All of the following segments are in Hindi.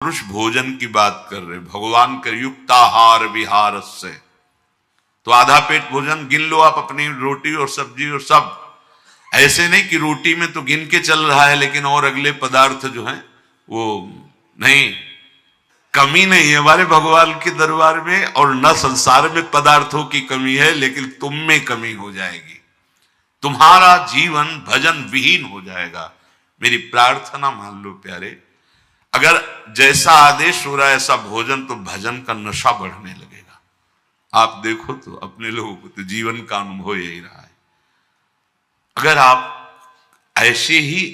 महापुरुष भोजन की बात कर रहे, भगवान कर युक्ताहार विहार से, तो आधा पेट भोजन गिन लो आप, अपनी रोटी और सब्जी और सब। ऐसे नहीं कि रोटी में तो गिन के चल रहा है लेकिन और अगले पदार्थ जो हैं वो नहीं। कमी नहीं है हमारे भगवान के दरबार में, और न संसार में पदार्थों की कमी है, लेकिन तुम में कमी हो जाएगी, तुम्हारा जीवन भजन विहीन हो जाएगा। मेरी प्रार्थना मान लो प्यारे, अगर जैसा आदेश हो रहा है ऐसा भोजन, तो भजन का नशा बढ़ने लगेगा। आप देखो तो अपने लोगों को तो जीवन का अनुभव यही रहा है। अगर आप ऐसे ही,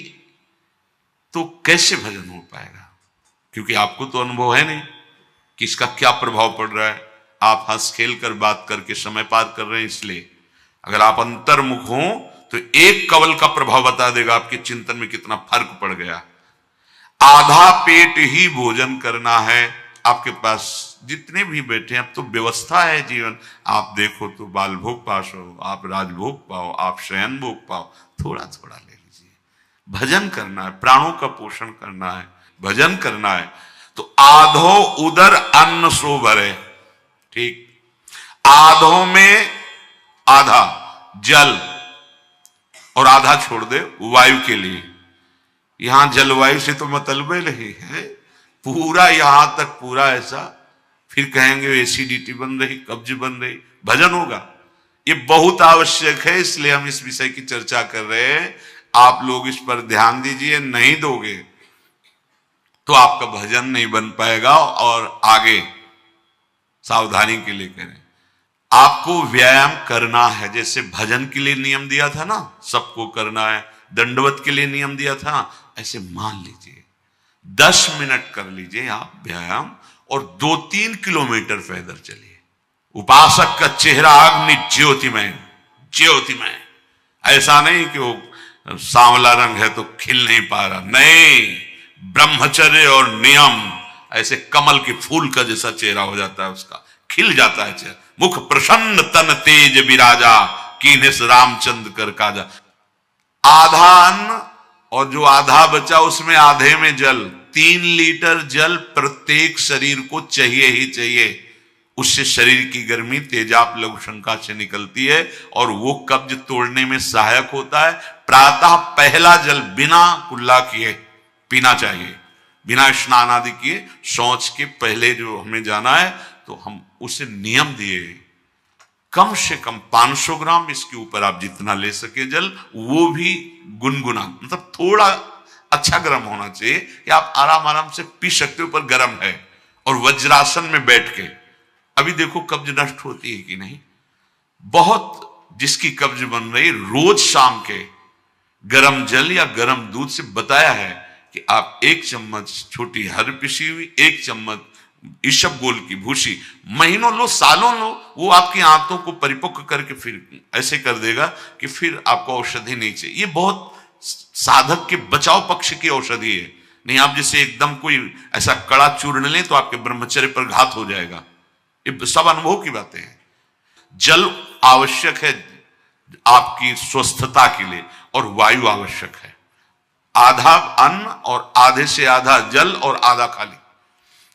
तो कैसे भजन हो पाएगा? क्योंकि आपको तो अनुभव है नहीं कि इसका क्या प्रभाव पड़ रहा है। आप हंस खेल कर बात करके समय पार कर रहे हैं, इसलिए अगर आप अंतर्मुख हो तो एक कवल का प्रभाव बता देगा आपके चिंतन में कितना फर्क पड़ गया। आधा पेट ही भोजन करना है। आपके पास जितने भी बैठे हैं, अब तो व्यवस्था है जीवन, आप देखो तो बाल भोग पास हो, आप राजभोग पाओ, आप शयन भोग पाओ, थोड़ा थोड़ा ले लीजिए। भजन करना है, प्राणों का पोषण करना है, भजन करना है। तो आधो उदर अन्न सो भरे, ठीक, आधों में आधा जल और आधा छोड़ दे वायु के लिए। यहां जलवायु से तो मतलब नहीं है, पूरा यहां तक पूरा ऐसा, फिर कहेंगे एसिडिटी बन रही, कब्ज बन रही, भजन होगा। ये बहुत आवश्यक है, इसलिए हम इस विषय की चर्चा कर रहे हैं। आप लोग इस पर ध्यान दीजिए, नहीं दोगे तो आपका भजन नहीं बन पाएगा। और आगे सावधानी के लिए करें, आपको व्यायाम करना है। जैसे भजन के लिए नियम दिया था ना, सबको करना है, दंडवत के लिए नियम दिया था, ऐसे मान लीजिए 10 मिनट कर लीजिए आप व्यायाम, और 2-3 किलोमीटर पैदल चलिए। उपासक का चेहरा अग्नि ज्योतिमय, ज्योतिमय। ऐसा नहीं कि वो सांवला रंग है तो खिल नहीं पा रहा, नहीं, ब्रह्मचर्य और नियम, ऐसे कमल के फूल का जैसा चेहरा हो जाता है, उसका खिल जाता है चेहरा। मुख प्रसन्न तन तेज विराजा, कीन्हिस रामचंद्र कर काजा। आधा अन्न और जो आधा बचा उसमें आधे में जल, 3 लीटर जल प्रत्येक शरीर को चाहिए ही चाहिए। उससे शरीर की गर्मी तेजाब लघु शंका से निकलती है और वो कब्ज तोड़ने में सहायक होता है। प्रातः पहला जल बिना कुल्ला किए पीना चाहिए, बिना स्नान आदि किए। शौच के पहले जो हमें जाना है तो हम उसे नियम दिए, कम से कम 500 ग्राम, इसके ऊपर आप जितना ले सके जल, वो भी गुनगुना, मतलब थोड़ा अच्छा गर्म होना चाहिए कि आप आराम आराम से पी सकते हो, पर गर्म है। और वज्रासन में बैठ के, अभी देखो कब्ज नष्ट होती है कि नहीं, बहुत जिसकी कब्ज बन रही, रोज शाम के गर्म जल या गर्म दूध से बताया है कि आप 1 चम्मच छोटी हर पिसी हुई, 1 चम्मच ईशब की भूसी महीनों लो, सालों लो, वो आपकी आंतों को परिपक्व करके फिर ऐसे कर देगा कि फिर आपको औषधि नहीं चाहिए। ये बहुत साधक के बचाव पक्ष की औषधि है। नहीं आप जैसे एकदम कोई ऐसा कड़ा चूर्ण लें तो आपके ब्रह्मचर्य पर घात हो जाएगा। ये सब अनुभव की बातें हैं। जल आवश्यक है आपकी स्वस्थता के लिए, और वायु आवश्यक है। आधा अन्न और आधे से आधा जल और आधा खाली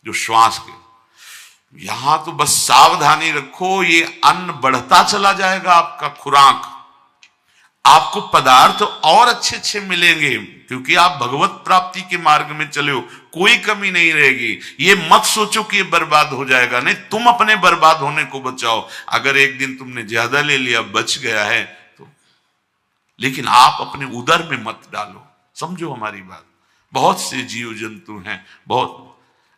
जो श्वास के। यहां तो बस सावधानी रखो, ये अन्न बढ़ता चला जाएगा आपका खुराक, आपको पदार्थ और अच्छे अच्छे मिलेंगे, क्योंकि आप भगवत प्राप्ति के मार्ग में चले हो, कोई कमी नहीं रहेगी। ये मत सोचो कि ये बर्बाद हो जाएगा, नहीं, तुम अपने बर्बाद होने को बचाओ। अगर एक दिन तुमने ज्यादा ले लिया, बच गया है तो, लेकिन आप अपने उदर में मत डालो। समझो हमारी बात। बहुत से जीव जंतु हैं, बहुत,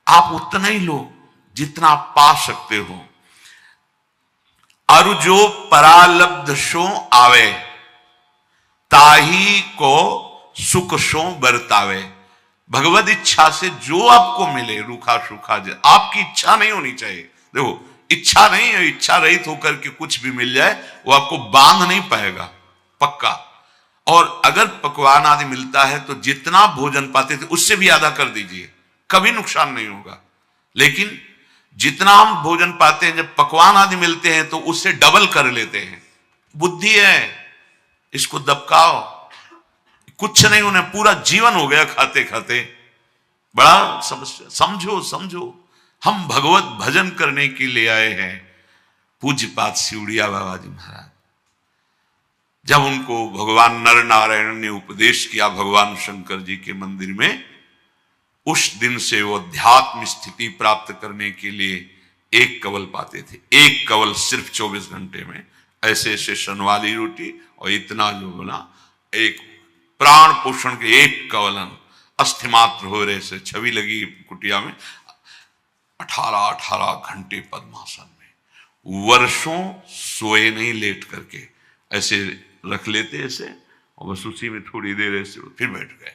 आप उतना ही लो जितना आप पा सकते हो। अरु जो परालब्ध शो आवे, ताही को सुख शो बरतावे। भगवत इच्छा से जो आपको मिले, रूखा सूखा, आपकी इच्छा नहीं होनी चाहिए। देखो, इच्छा नहीं है, इच्छा रहित होकर के कुछ भी मिल जाए वो आपको बांध नहीं पाएगा, पक्का। और अगर पकवान आदि मिलता है तो जितना भोजन पाते थे उससे भी आधा कर दीजिए, कभी नुकसान नहीं होगा। लेकिन जितना हम भोजन पाते हैं, जब पकवान आदि मिलते हैं तो उससे डबल कर लेते हैं। बुद्धि है, इसको दबकाओ। कुछ नहीं, उन्हें पूरा जीवन हो गया खाते खाते, बड़ा समस्या। समझो समझो, हम भगवत भजन करने के लिए आए हैं। पूज्यपाद सिउड़िया बाबा जी महाराज, जब उनको भगवान नर नारायण ने उपदेश किया भगवान शंकर जी के मंदिर में, उस दिन से वो अध्यात्म स्थिति प्राप्त करने के लिए एक कवल पाते थे। एक कवल सिर्फ 24 घंटे में, ऐसे ऐसे सन वाली रोटी और इतना जो बोला, एक प्राण पोषण के एक कवलन अस्थि मात्र हो रहे से छवि लगी कुटिया में, 18 घंटे पद्मासन में, वर्षों सोए नहीं, लेट करके ऐसे रख लेते ऐसे, और बस उसी में थोड़ी देर ऐसे फिर बैठ गए।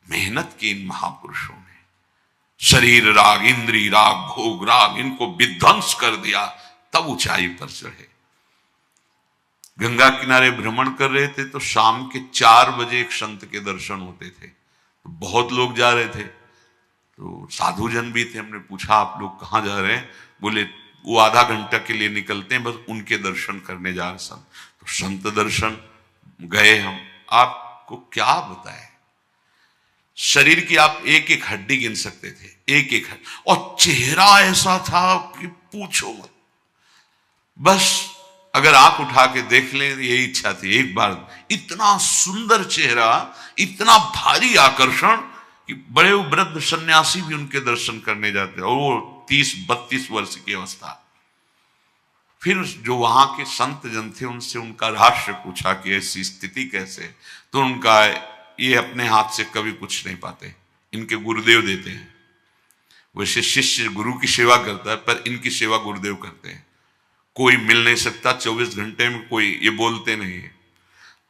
मेहनत की इन महापुरुषों ने, शरीर राग, इंद्री राग, भोग राग, इनको विध्वंस कर दिया, तब ऊंचाई पर चढ़े। गंगा किनारे भ्रमण कर रहे थे तो शाम के 4 बजे एक संत के दर्शन होते थे, तो बहुत लोग जा रहे थे, तो साधुजन भी थे। हमने पूछा आप लोग कहाँ जा रहे हैं? बोले वो आधा घंटा के लिए निकलते हैं, बस उनके दर्शन करने जा रहे संत। तो संत दर्शन गए हम। आपको क्या बताएं, शरीर की आप एक एक हड्डी गिन सकते थे, एक एक हड्डी, और चेहरा ऐसा था कि पूछो मत। बस अगर आंख उठा के देख लें, यही इच्छा थी एक बार। इतना सुंदर चेहरा, इतना भारी आकर्षण कि बड़े वृद्ध सन्यासी भी उनके दर्शन करने जाते, और वो 30-32 वर्ष की अवस्था। फिर जो वहां के संत जन थे उनसे उनका रहस्य पूछा कि ऐसी स्थिति कैसे, तो उनका ये अपने हाथ से कभी कुछ नहीं पाते, इनके गुरुदेव देते हैं। वैसे शिष्य गुरु की सेवा करता है, पर इनकी सेवा गुरुदेव करते हैं। कोई मिल नहीं सकता 24 घंटे में, कोई ये बोलते नहीं है,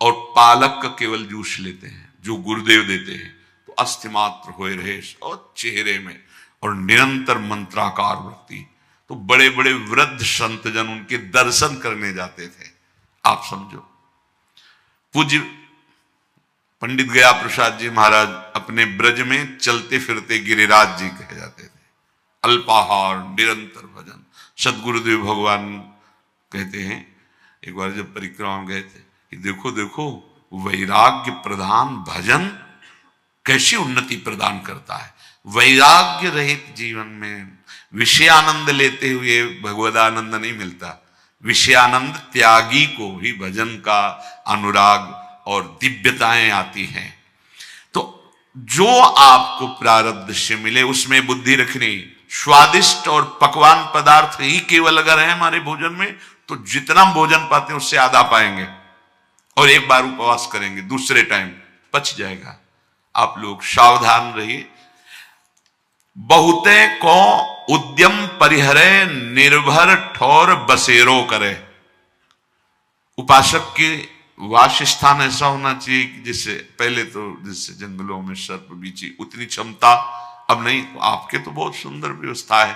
और पालक का केवल जूस लेते हैं जो गुरुदेव देते हैं। तो अस्थि मात्र होए रहे और चेहरे में, और निरंतर मंत्राकार वृत्ति। तो बड़े बड़े वृद्ध संत जन उनके दर्शन करने जाते थे। आप समझो, पूज्य पंडित गया प्रसाद जी महाराज अपने ब्रज में चलते फिरते गिरिराज जी कहे जाते थे। अल्पाहार, निरंतर भजन। सदगुरुदेव भगवान कहते हैं, एक बार जब परिक्रमा में गए थे, कि देखो देखो वैराग्य प्रधान भजन कैसी उन्नति प्रदान करता है। वैराग्य रहित जीवन में विषयानंद लेते हुए भगवदानंद नहीं मिलता। विषयानंद त्यागी को भी भजन का अनुराग और दिव्यताएं आती हैं। तो जो आपको प्रारब्ध से मिले उसमें बुद्धि रखनी। स्वादिष्ट और पकवान पदार्थ ही केवल अगर है हमारे भोजन में, तो जितना भोजन पाते हैं उससे आधा पाएंगे, और एक बार उपवास करेंगे, दूसरे टाइम पच जाएगा। आप लोग सावधान रहिए। बहुते को उद्यम परिहरे, निर्भर ठोर बसेरो करे। उपासक की वास स्थान ऐसा होना चाहिए कि जिससे पहले तो जिससे जंगलों में सर्प बीची उतनी क्षमता अब नहीं, तो आपके तो बहुत सुंदर व्यवस्था है।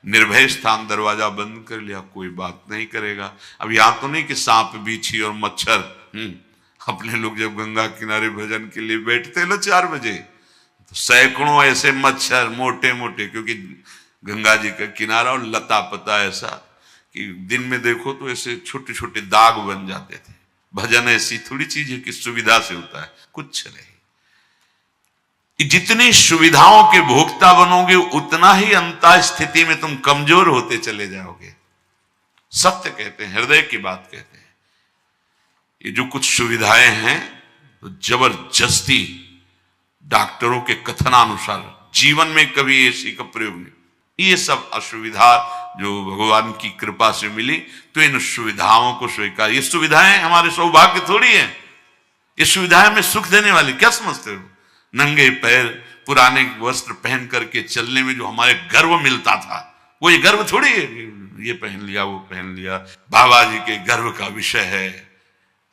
निर्भय स्थान, दरवाजा बंद कर लिया, कोई बात नहीं करेगा। अब यहां तो नहीं कि सांप बीछी और मच्छर। अपने लोग जब गंगा किनारे भजन के लिए बैठते लो 4 बजे, तो सैकड़ों ऐसे मच्छर मोटे मोटे, क्योंकि गंगा जी का किनारा और लता पता ऐसा कि दिन में देखो तो ऐसे छोटे छोटे दाग बन जाते थे। भजन ऐसी थोड़ी चीज है कि सुविधा से होता है, कुछ नहीं। जितनी सुविधाओं के भोक्ता बनोगे उतना ही अंतः स्थिति में तुम कमजोर होते चले जाओगे। सत्य कहते हैं, हृदय की बात कहते हैं। ये जो कुछ सुविधाएं हैं तो जबरदस्ती डॉक्टरों के कथनानुसार जीवन में कभी एसी का प्रयोग नहीं। ये सब असुविधा जो भगवान की कृपा से मिली, तो इन सुविधाओं को स्वीकार। ये सुविधाएं हमारे सौभाग्य थोड़ी है, ये सुविधाएं में सुख देने वाली। क्या समझते हो? नंगे पैर पुराने वस्त्र पहन करके चलने में जो हमारे गर्व मिलता था, वो ये गर्व थोड़ी है। ये पहन लिया, वो पहन लिया। बाबा जी के गर्व का विषय है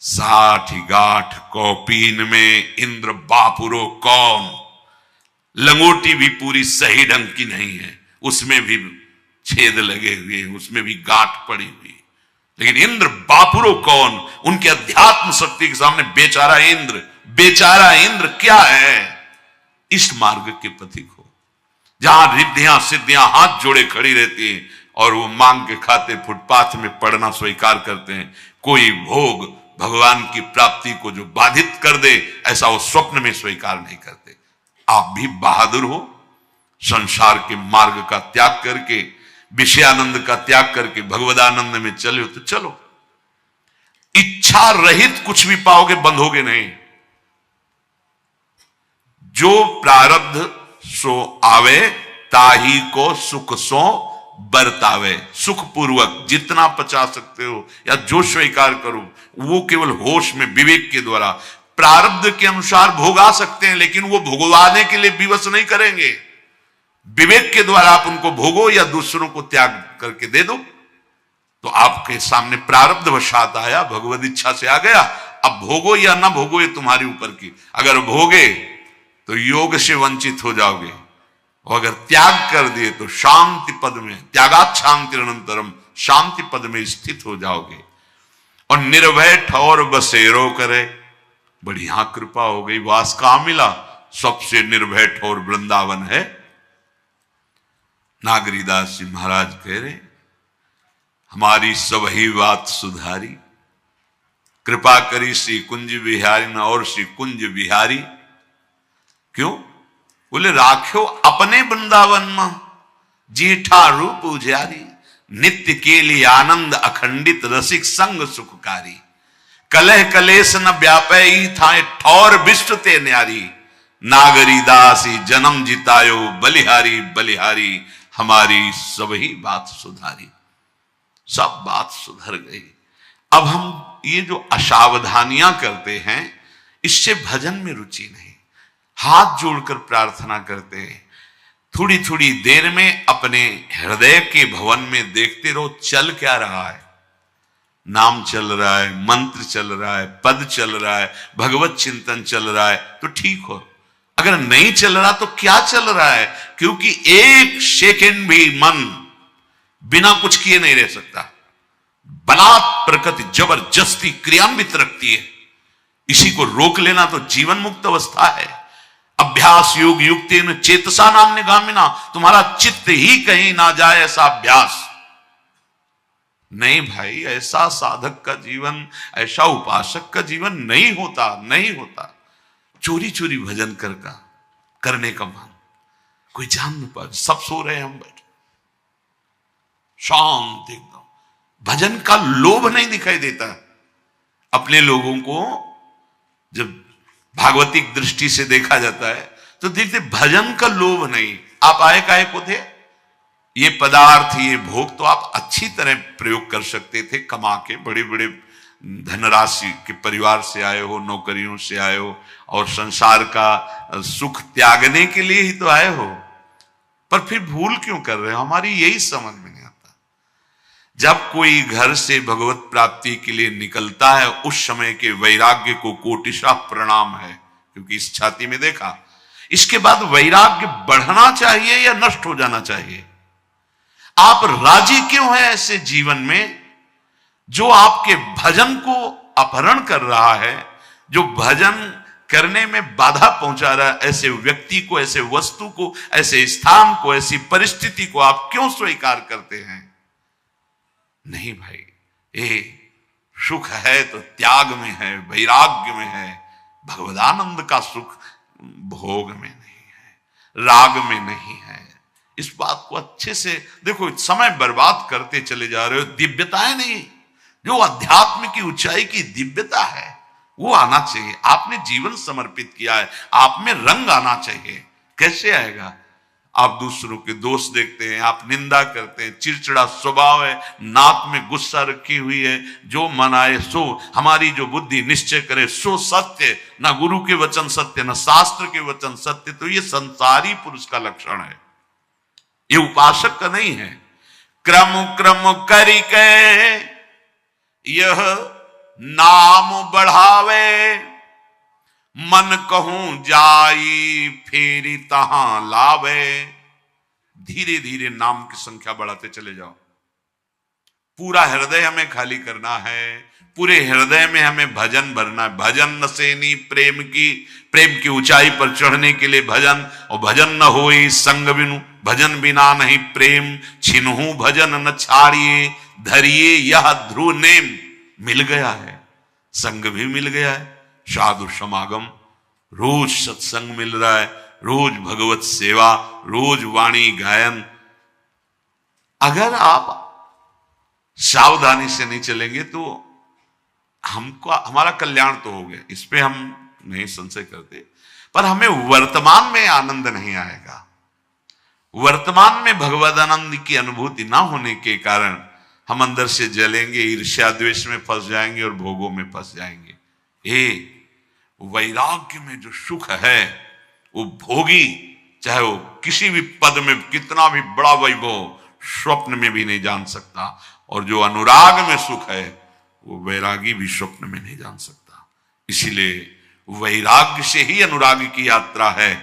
60 गांठ कौपीन में इंद्र बापुरो कौन। लंगोटी भी पूरी सही ढंग की नहीं है, उसमें भी छेद लगे हुए, उसमें भी गांठ पड़ी हुई, लेकिन इंद्र बापुरो कौन। उनके अध्यात्म शक्ति के सामने बेचारा इंद्र, बेचारा इंद्र क्या है? इस मार्ग के पथिक हो, जहां रिद्धियां सिद्धियां हाथ जोड़े खड़ी रहती हैं और वो मांग के खाते फुटपाथ में पड़ना स्वीकार करते हैं। कोई भोग भगवान की प्राप्ति को जो बाधित कर दे, ऐसा वो स्वप्न में स्वीकार नहीं करते। आप भी बहादुर हो, संसार के मार्ग का त्याग करके, विषयानंद का त्याग करके भगवदानंद में चले हो तो चलो। इच्छा रहित कुछ भी पाओगे, बंधोगे नहीं। जो प्रारब्ध सो आवे, ताही को सुख सो बरतावे। सुख पूर्वक जितना पचा सकते हो या जो स्वीकार करो, वो केवल होश में, विवेक के द्वारा प्रारब्ध के अनुसार भोगा सकते हैं, लेकिन वो भोगवाने के लिए विवश नहीं करेंगे। विवेक के द्वारा आप उनको भोगो या दूसरों को त्याग करके दे दो। तो आपके सामने प्रारब्ध वशात आया, भगवत इच्छा से आ गया, अब भोगो या ना भोगो ये तुम्हारे ऊपर की। अगर भोगे तो योग से वंचित हो जाओगे, और अगर त्याग कर दिए तो शांति पद में, त्यागात शांति अनंतरम, शांति पद में स्थित हो जाओगे। और निर्भय ठौर बसेरो करे, बढ़िया कृपा हो गई, वास कहां मिला? सबसे निर्भय ठौर वृंदावन है। नागरीदास जी महाराज कह रहे, हमारी सब ही बात सुधारी, कृपा करी श्री कुंज बिहारी न और श्री कुंज बिहारी। क्यों? बोले राख्यो अपने वृंदावन में जीठा रूप उजारी, नित्य के लिए आनंद अखंडित रसिक संग सुखकारी। कलह कलेश न व्यापई था ठौर विश्व ते न्यारी, नागरी दासी जन्म जितायो बलिहारी बलिहारी, हमारी सब ही बात सुधारी। सब बात सुधर गई। अब हम ये जो असावधानियां करते हैं, इससे भजन में रुचि नहीं। हाथ जोड़कर प्रार्थना करते हैं, थोड़ी थोड़ी देर में अपने हृदय के भवन में देखते रहो चल क्या रहा है। नाम चल रहा है, मंत्र चल रहा है, पद चल रहा है, भगवत चिंतन चल रहा है तो ठीक हो। अगर नहीं चल रहा तो क्या चल रहा है? क्योंकि एक सेकंड भी मन बिना कुछ किए नहीं रह सकता। बलात् प्रकृति जबरदस्ती क्रियान्वित रखती है, इसी को रोक लेना तो जीवन मुक्त अवस्था है। अभ्यास योग युक्ति न चेतसा नाम निगामिना, तुम्हारा चित्त ही कहीं ना जाए ऐसा अभ्यास नहीं भाई। ऐसा साधक का जीवन, ऐसा उपासक का जीवन नहीं होता, नहीं होता। चोरी चोरी भजन करने का मन, कोई जान न पाए, सब सो रहे हैं, हम बैठे शांत एकदम। भजन का लोभ नहीं दिखाई देता। अपने लोगों को जब भागवतिक दृष्टि से देखा जाता है तो देखते भजन का लोभ नहीं। आप आए काहे को थे? ये पदार्थ, ये भोग तो आप अच्छी तरह प्रयोग कर सकते थे कमा के, बड़े बड़े धनराशि के परिवार से आए हो, नौकरियों से आए हो, और संसार का सुख त्यागने के लिए ही तो आए हो। पर फिर भूल क्यों कर रहे हो? हमारी यही समझ में नहीं आता। जब कोई घर से भगवत प्राप्ति के लिए निकलता है, उस समय के वैराग्य को कोटिशाह प्रणाम है, क्योंकि इस छाती में देखा। इसके बाद वैराग्य बढ़ना चाहिए या नष्ट हो जाना चाहिए? आप राजी क्यों हैं ऐसे जीवन में जो आपके भजन को अपहरण कर रहा है, जो भजन करने में बाधा पहुंचा रहा है? ऐसे व्यक्ति को, ऐसे वस्तु को, ऐसे स्थान को, ऐसी परिस्थिति को आप क्यों स्वीकार करते हैं? नहीं भाई, ये सुख है तो त्याग में है, वैराग्य में है। भगवदानंद का सुख भोग में नहीं है, राग में नहीं है। इस बात को अच्छे से देखो। समय बर्बाद करते चले जा रहे हो। दिव्यताएं नहीं, जो अध्यात्म की ऊंचाई की दिव्यता है वो आना चाहिए। आपने जीवन समर्पित किया है, आप में रंग आना चाहिए। कैसे आएगा? आप दूसरों के दोष देखते हैं, आप निंदा करते हैं, चिड़चिड़ा स्वभाव है, नाक में गुस्सा रखी हुई है। जो मन आए सो, हमारी जो बुद्धि निश्चय करे सो सत्य। ना गुरु के वचन सत्य, ना शास्त्र के वचन सत्य। तो ये संसारी पुरुष का लक्षण है, ये उपासक का नहीं है। क्रम क्रम करिके यह नाम बढ़ावे, मन कहूं जाई फेरी तहां लावे। धीरे धीरे नाम की संख्या बढ़ाते चले जाओ। पूरा हृदय हमें खाली करना है, पूरे हृदय में हमें भजन भरना है। भजन नसेनी प्रेम की ऊंचाई पर चढ़ने के लिए भजन, और भजन न होई संग बिनु, भजन बिना नहीं प्रेम। छिनहु भजन न छाड़िए, धरिए यह ध्रुव नेम। मिल गया है, संग भी मिल गया है, साधु समागम, रोज सत्संग मिल रहा है, रोज भगवत सेवा, रोज वाणी गायन। अगर आप सावधानी से नहीं चलेंगे तो हमको, हमारा कल्याण तो हो गया, इस पे हम नहीं संशय करते, पर हमें वर्तमान में आनंद नहीं आएगा। वर्तमान में भगवद आनंद की अनुभूति ना होने के कारण हम अंदर से जलेंगे, ईर्ष्या द्वेष में फंस जाएंगे और भोगों में फंस जाएंगे। वैराग्य में जो सुख है वो भोगी, चाहे वो किसी भी पद में कितना भी बड़ा वैभव, स्वप्न में भी नहीं जान सकता। और जो अनुराग में सुख है वो वैरागी भी स्वप्न में नहीं जान सकता। इसीलिए वैराग्य से ही अनुराग की यात्रा है,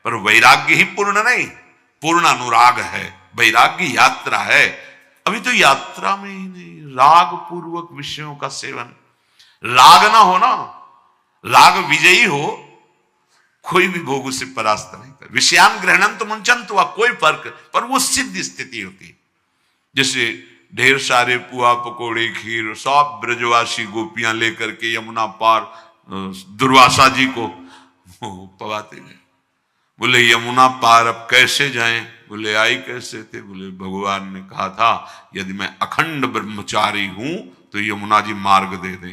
पर वैराग्य ही पूर्ण नहीं, पूर्ण अनुराग है। वैराग्य यात्रा है, अभी तो यात्रा में ही नहीं, राग पूर्वक विषयों का सेवन। राग ना हो ना, राग विजयी हो, कोई भी भोग उसे परास्त नहीं कर। विषयान ग्रहणन तो मुंचन हुआ, कोई फर्क, पर वो सिद्ध स्थिति होती। जैसे ढेर सारे पुआ पकोड़े खीर सब ब्रजवासी गोपियां लेकर के यमुना पार दुर्वासा जी को पवाते गए। बोले यमुना पार अब कैसे जाएं? बोले आई कैसे थे? बोले भगवान ने कहा था यदि मैं अखंड ब्रह्मचारी हूं तो यमुना जी मार्ग दे दे।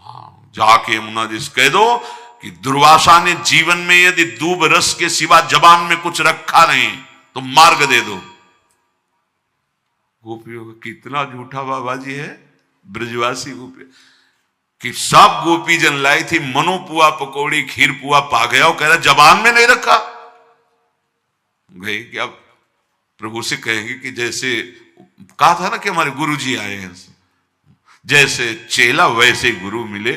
हाँ, जाके यमुना जी से कह दो कि दुर्वासा ने जीवन में यदि दूब रस के सिवा जबान में कुछ रखा नहीं तो मार्ग दे दो। गोपियों का कितना झूठा बाबा जी है, ब्रजवासी गोपी कि सब गोपी जन लाई थी मनो पुआ पकौड़ी खीर पुआ पा गया, और कह रहा जबान में नहीं रखा। गई कि अब प्रभु से कहेंगे कि जैसे कहा था ना कि हमारे गुरु जी आए हैं, जैसे चेला वैसे गुरु मिले,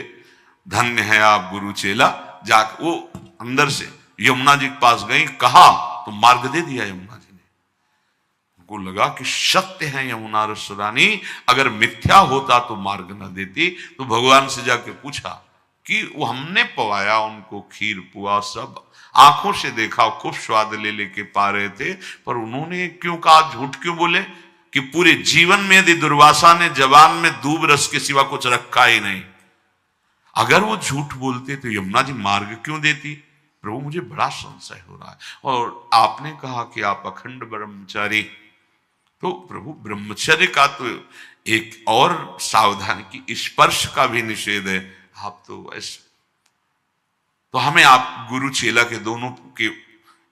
धन्य है आप गुरु चेला। जाकर वो अंदर से यमुना जी के पास गई, कहा तो मार्ग दे दिया यमुना जी ने। उनको लगा कि सत्य है यमुना रसरानी, अगर मिथ्या होता तो मार्ग न देती। तो भगवान से जाके पूछा कि वो हमने पवाया उनको खीर पुआ सब, आंखों से देखा, खूब स्वाद ले लेके पा रहे थे, पर उन्होंने क्यों कहा, झूठ क्यों बोले कि पूरे जीवन में यदि दुर्वासा ने जबान में दूब रस के सिवा कुछ रखा ही नहीं। अगर वो झूठ बोलते तो यमुना जी मार्ग क्यों देती? प्रभु मुझे बड़ा संशय हो रहा है, और आपने कहा कि आप अखंड ब्रह्मचारी, तो प्रभु ब्रह्मचर्य का तो एक और सावधानी की स्पर्श का भी निषेध है। आप तो ऐसे, तो हमें आप गुरु चेला के दोनों के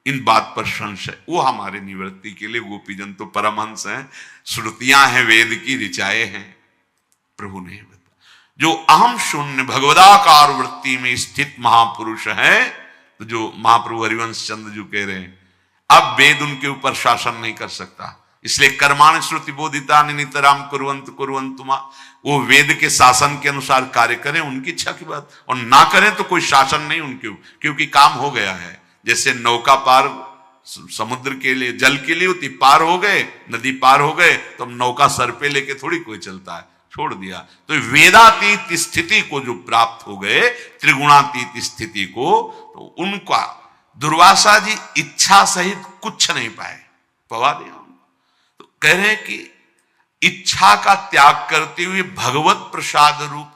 इन बात पर संशय, वो हमारे निवृत्ति के लिए गोपीजन तो परमहंस हैं, श्रुतियां हैं, वेद की ऋचाएं हैं। प्रभु ने बता जो अहम शून्य भगवदाकार वृत्ति में स्थित महापुरुष है, तो जो महाप्रभु हरिवंश चंद्र जो कह रहे हैं अब वेद उनके ऊपर शासन नहीं कर सकता, इसलिए कर्माण श्रुति बोधिता नितराम कुर्वन्तु कुर्वन्तु मा, वो वेद के शासन के अनुसार कार्य करें, उनकी इच्छा की बात, और ना करें तो कोई शासन नहीं उनके, क्योंकि काम हो गया है। जैसे नौका पार समुद्र के लिए जल के लिए होती, पार हो गए, नदी पार हो गए, तो अब नौका सर पे लेके थोड़ी कोई चलता है, छोड़ दिया। तो वेदातीत स्थिति को जो प्राप्त हो गए, त्रिगुणातीत स्थिति को, तो उनका दुर्वासा जी इच्छा सहित कुछ नहीं पाए, पवा दिया। तो कह रहे हैं कि इच्छा का त्याग करते हुए भगवत प्रसाद रूप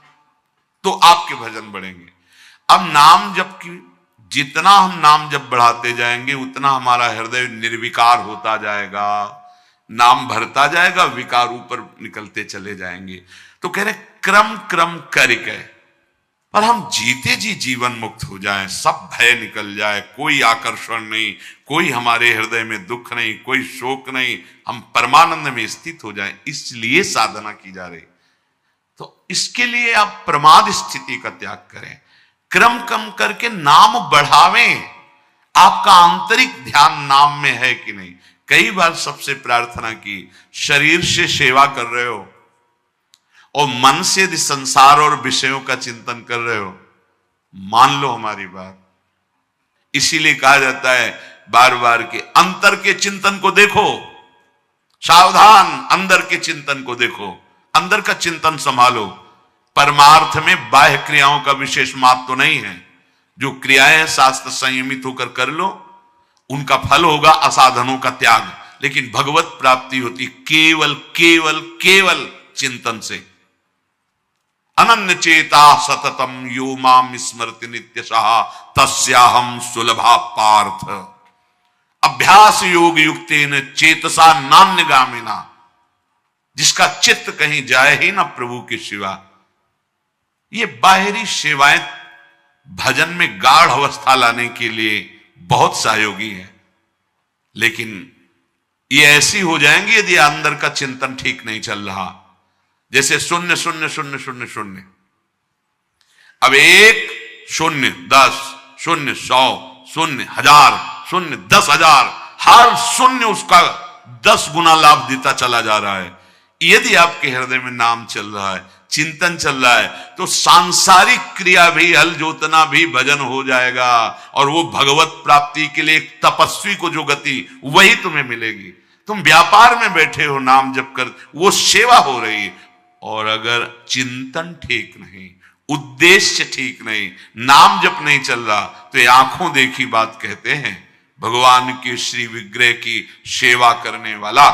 तो आपके भजन बढ़ेंगे। अब नाम जप की, जितना हम नाम जप बढ़ाते जाएंगे उतना हमारा हृदय निर्विकार होता जाएगा, नाम भरता जाएगा, विकार ऊपर निकलते चले जाएंगे। तो कह रहे क्रम क्रम करके, पर हम जीते जी जीवन मुक्त हो जाएं, सब भय निकल जाए, कोई आकर्षण नहीं, कोई हमारे हृदय में दुख नहीं, कोई शोक नहीं, हम परमानंद में स्थित हो जाएं, इसलिए साधना की जा रही। तो इसके लिए आप प्रमाद स्थिति का त्याग करें, क्रम क्रम करके नाम बढ़ावें। आपका आंतरिक ध्यान नाम में है कि नहीं? कई बार सबसे प्रार्थना की, शरीर से सेवा कर रहे हो और मन से यदि संसार और विषयों का चिंतन कर रहे हो, मान लो हमारी बात। इसीलिए कहा जाता है बार बार के अंतर के चिंतन को देखो, सावधान, अंदर के चिंतन को देखो, अंदर का चिंतन संभालो। परमार्थ में बाह्य क्रियाओं का विशेष महत्व तो नहीं है, जो क्रियाएं हैं शास्त्र संयमित होकर कर लो, उनका फल होगा असाधनों का त्याग, लेकिन भगवत प्राप्ति होती केवल केवल केवल चिंतन से। अनन्य चेता सततम यो माम स्मृति नित्यशः तस्याहम सुलभा पार्थ। अभ्यास योग युक्तेन चेतसा नान्यगामिना, जिसका चित्त कहीं जाए ही ना प्रभु के सिवा। ये बाहरी सेवाएं भजन में गाढ़ अवस्था लाने के लिए बहुत सहयोगी है, लेकिन ये ऐसी हो जाएंगी यदि अंदर का चिंतन ठीक नहीं चल रहा। जैसे शून्य शून्य शून्य शून्य शून्य, अब 1 0 10 0 100 0 1000 0 10,000, हर शून्य उसका 10 गुना लाभ देता चला जा रहा है। यदि आपके हृदय में नाम चल रहा है, चिंतन चल रहा है, तो सांसारिक क्रिया भी, हल जोतना भी भजन हो जाएगा, और वो भगवत प्राप्ति के लिए एक तपस्वी को जो गति वही तुम्हें मिलेगी। तुम व्यापार में बैठे हो, नाम जप कर, वो सेवा हो रही है, और अगर चिंतन ठीक नहीं, उद्देश्य ठीक नहीं, नाम जप नहीं चल रहा, तो ये आंखों देखी बात कहते हैं। भगवान के श्री विग्रह की सेवा करने वाला,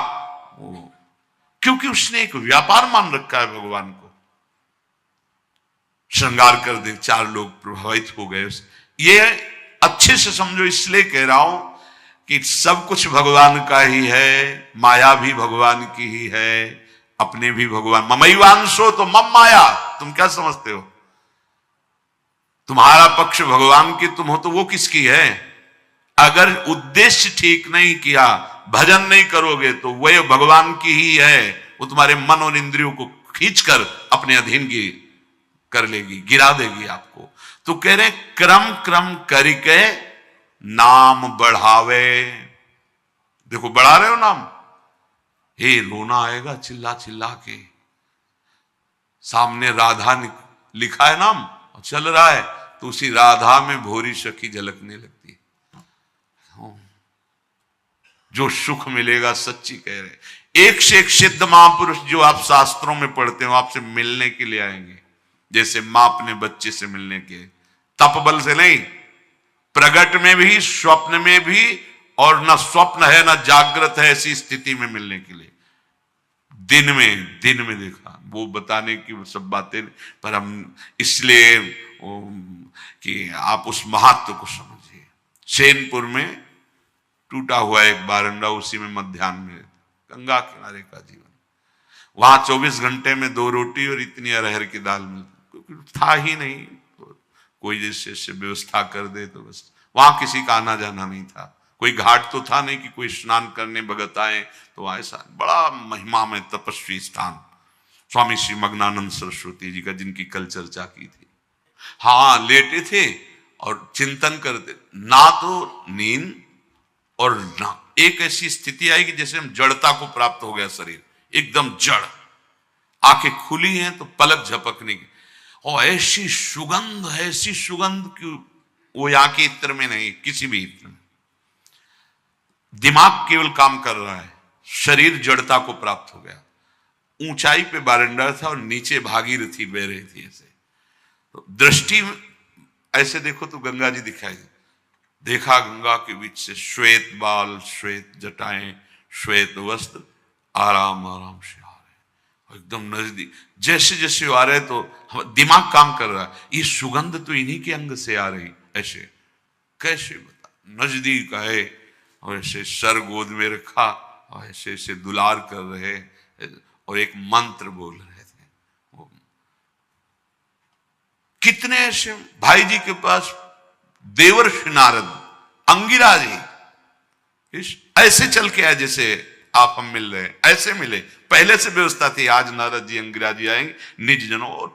क्योंकि उसने एक व्यापार मान रखा है भगवान को, श्रृंगार कर दे, 4 लोग प्रभावित हो गए। ये अच्छे से समझो, इसलिए कह रहा हूं कि सब कुछ भगवान का ही है, माया भी भगवान की ही है, अपने भी भगवान। ममैवांशो तो मम माया, तुम क्या समझते हो? तुम्हारा पक्ष भगवान की तुम हो तो वो किसकी है? अगर उद्देश्य ठीक नहीं किया, भजन नहीं करोगे, तो वह भगवान की ही है। वो तुम्हारे मन और इंद्रियों को खींचकर अपने अधीन की कर लेगी, गिरा देगी आपको। तो कह रहे क्रम क्रम करके नाम बढ़ावे। देखो बढ़ा रहे हो नाम, हे रोना आएगा चिल्ला चिल्ला के, सामने राधा लिखा है नाम और चल रहा है, तो उसी राधा में भोरी सखी झलकने लगती है। जो सुख मिलेगा, सच्ची कह रहे, एक से एक सिद्ध महापुरुष जो आप शास्त्रों में पढ़ते हो, आपसे मिलने के लिए आएंगे। जैसे मां अपने बच्चे से मिलने के, तप बल से नहीं, प्रगट में भी, स्वप्न में भी, और न स्वप्न है न जागृत है, ऐसी स्थिति में मिलने के लिए। दिन में देखा, वो बताने की सब बातें, पर हम इसलिए कि आप उस महत्व को समझिए। सेनपुर में टूटा हुआ एक बारंडा, उसी में मध्याह्न में, गंगा किनारे का जीवन, वहां 24 घंटे में 2 रोटी और इतनी अरहर की दाल मिलती, क्योंकि था ही नहीं, तो कोई जैसे व्यवस्था कर दे तो बस। वहां किसी का आना जाना नहीं था, कोई घाट तो था नहीं कि कोई स्नान करने भगत आए, तो ऐसा बड़ा महिमा में तपस्वी स्थान स्वामी श्री मग्नानंद सरस्वती जी का, जिनकी कल चर्चा की थी। हाँ, लेटे थे और चिंतन करते, ना तो नींद और ना एक ऐसी स्थिति आएगी जैसे हम जड़ता को प्राप्त हो गया, शरीर एकदम जड़, आंखें खुली हैं तो पलक झपकने की, और ऐसी सुगंध की, वो यहाँ के इत्र में नहीं, किसी भी इत्र में। दिमाग केवल काम कर रहा है, शरीर जड़ता को प्राप्त हो गया। ऊंचाई पे बारंडा था और नीचे भागीरथी बह रही थी। ऐसे तो दृष्टि ऐसे देखो तो गंगा जी दिखाई, देखा गंगा के बीच से श्वेत बाल, श्वेत जटाएं, श्वेत वस्त्र, आराम आराम से आ रहे, एकदम नजदीक। जैसे जैसे आ रहे तो दिमाग काम कर रहा है, ये सुगंध तो इन्हीं के अंग से आ रही, ऐसे कैसे बता, नजदीक आए और ऐसे सर गोद में रखा और ऐसे ऐसे दुलार कर रहे और एक मंत्र बोल रहे थे। वो कितने ऐसे भाई जी के पास देवर्षि नारद, अंगिरा जी ऐसे चल के आए जैसे आप हम मिल रहे, ऐसे मिले। पहले से व्यवस्था थी, आज नारद जी अंगिरा जी आएंगे, निज जनों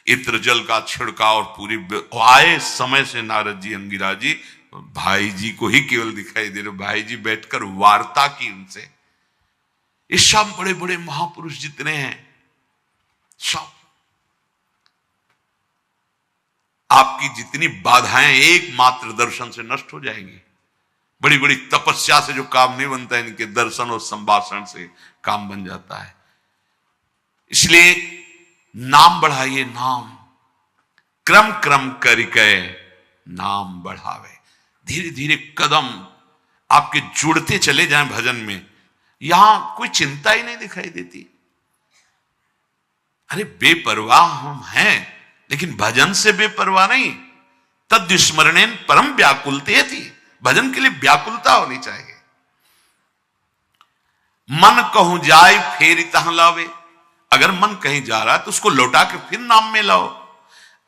इत्र जल का छिड़काव और पूरी आए समय से नारद जी अंगिरा जी भाई जी को ही केवल दिखाई दे रहे। भाई जी बैठकर वार्ता की उनसे। इस सब बड़े बड़े महापुरुष जितने हैं, सब आपकी जितनी बाधाएं एकमात्र दर्शन से नष्ट हो जाएंगी। बड़ी बड़ी तपस्या से जो काम नहीं बनता है, इनके दर्शन और संभाषण से काम बन जाता है। इसलिए नाम बढ़ाइए, नाम क्रम क्रम करके नाम बढ़ावे। धीरे धीरे कदम आपके जुड़ते चले जाएं भजन में, यहां कोई चिंता ही नहीं दिखाई देती। अरे बेपरवाह हम हैं, लेकिन भजन से बेपरवाह नहीं। तद स्मरणेन परम व्याकुलते थी, भजन के लिए व्याकुलता होनी चाहिए। मन कहूं जाए फेर तह लावे, अगर मन कहीं जा रहा है तो उसको लौटा के फिर नाम में लाओ।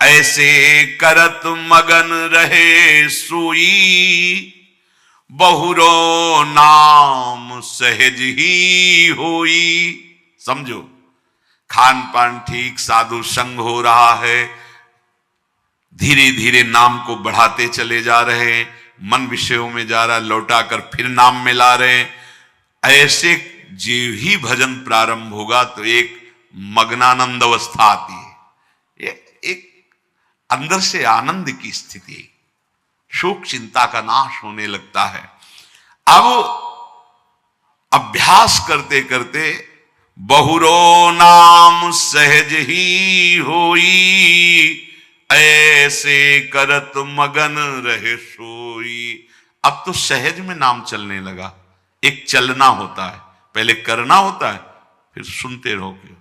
ऐसे करत मगन रहे सोई, बहुरो नाम सहज ही होई। समझो, खान पान ठीक, साधु संग हो रहा है, धीरे धीरे नाम को बढ़ाते चले जा रहे हैं, मन विषयों में जा रहा, लौटा कर फिर नाम में ला रहे हैं। ऐसे जीव ही भजन प्रारंभ होगा तो एक मग्नानंद अवस्था आती है, एक अंदर से आनंद की स्थिति, शोक चिंता का नाश होने लगता है। अब अभ्यास करते करते बहुरो नाम सहज ही होई, ऐसे करत मगन रहे सोई। अब तो सहज में नाम चलने लगा। एक चलना होता है, पहले करना होता है, फिर सुनते रहोगे,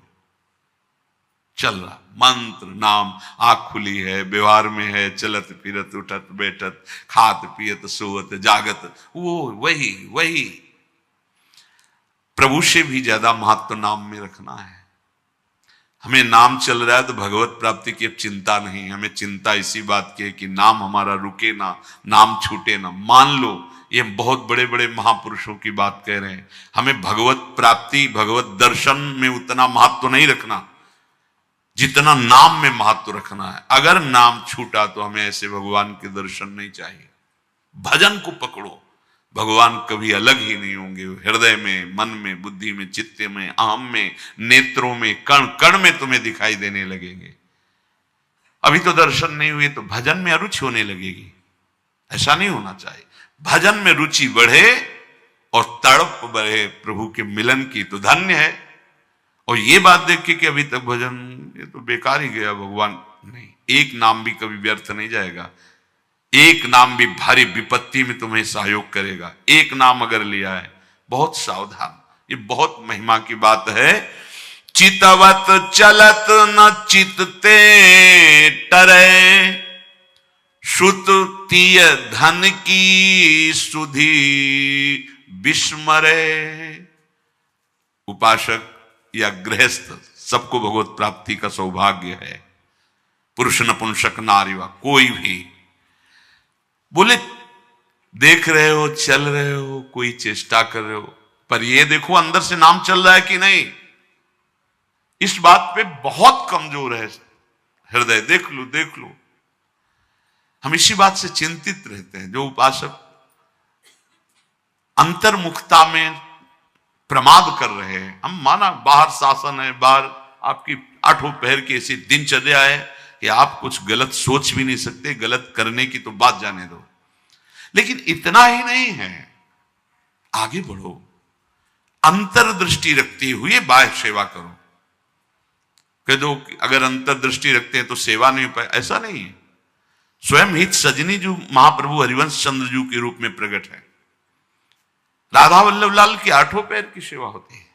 चल रहा मंत्र नाम, आंख खुली है, व्यवहार में है, चलत फिरत उठत बैठत, खात पियत सोवत जागत, वो वही वही। प्रभु से भी ज्यादा महत्व नाम में रखना है। हमें नाम चल रहा है तो भगवत प्राप्ति की अब चिंता नहीं, हमें चिंता इसी बात की है कि नाम हमारा रुके ना, नाम छूटे ना। मान लो ये बहुत बड़े बड़े महापुरुषों की बात कह रहे हैं, हमें भगवत प्राप्ति भगवत दर्शन में उतना महत्व नहीं रखना जितना नाम में महत्व रखना है। अगर नाम छूटा तो हमें ऐसे भगवान के दर्शन नहीं चाहिए। भजन को पकड़ो, भगवान कभी अलग ही नहीं होंगे। हृदय में, मन में, बुद्धि में, चित्त में, अहम में, नेत्रों में, कण कण में तुम्हें दिखाई देने लगेंगे। अभी तो दर्शन नहीं हुए तो भजन में अरुचि होने लगेगी। ऐसा नहीं होना चाहिए। भजन में रुचि बढ़े और तड़प बढ़े प्रभु के मिलन की तो धन्य है। और ये बात देखिए कि अभी तक भजन ये तो बेकार ही गया, भगवान नहीं, एक नाम भी कभी व्यर्थ नहीं जाएगा। एक नाम भी भारी विपत्ति में तुम्हें सहयोग करेगा। एक नाम अगर लिया है, बहुत सावधान, ये बहुत महिमा की बात है। चितवत चलत न चितते टरे, श्रुत तीय धन की सुधि विस्मरे। उपासक या गृहस्थ सबको भगवत प्राप्ति का सौभाग्य है। पुरुष नपुंसक नारी वा कोई भी, बोले देख रहे हो, चल रहे हो, कोई चेष्टा कर रहे हो, पर ये देखो अंदर से नाम चल रहा है कि नहीं। इस बात पे बहुत कमजोर है हृदय। देख लो देख लो, हम इसी बात से चिंतित रहते हैं। जो उपासक अंतर्मुखता में प्रमाद कर रहे हैं, हम माना बाहर शासन है, बाहर आपकी आठों पहर की ऐसी दिनचर्या है कि आप कुछ गलत सोच भी नहीं सकते, गलत करने की तो बात जाने दो। लेकिन इतना ही नहीं है, आगे बढ़ो, अंतर्दृष्टि रखते हुए बाह्य सेवा करो। कह दो अगर अंतर्दृष्टि रखते हैं तो सेवा नहीं हो पाए, ऐसा नहीं है। स्वयं हित सजनी जो महाप्रभु हरिवंश चंद्र जी के रूप में प्रकट है, राधा वल्लभ लाल की आठों पैर की सेवा होती है।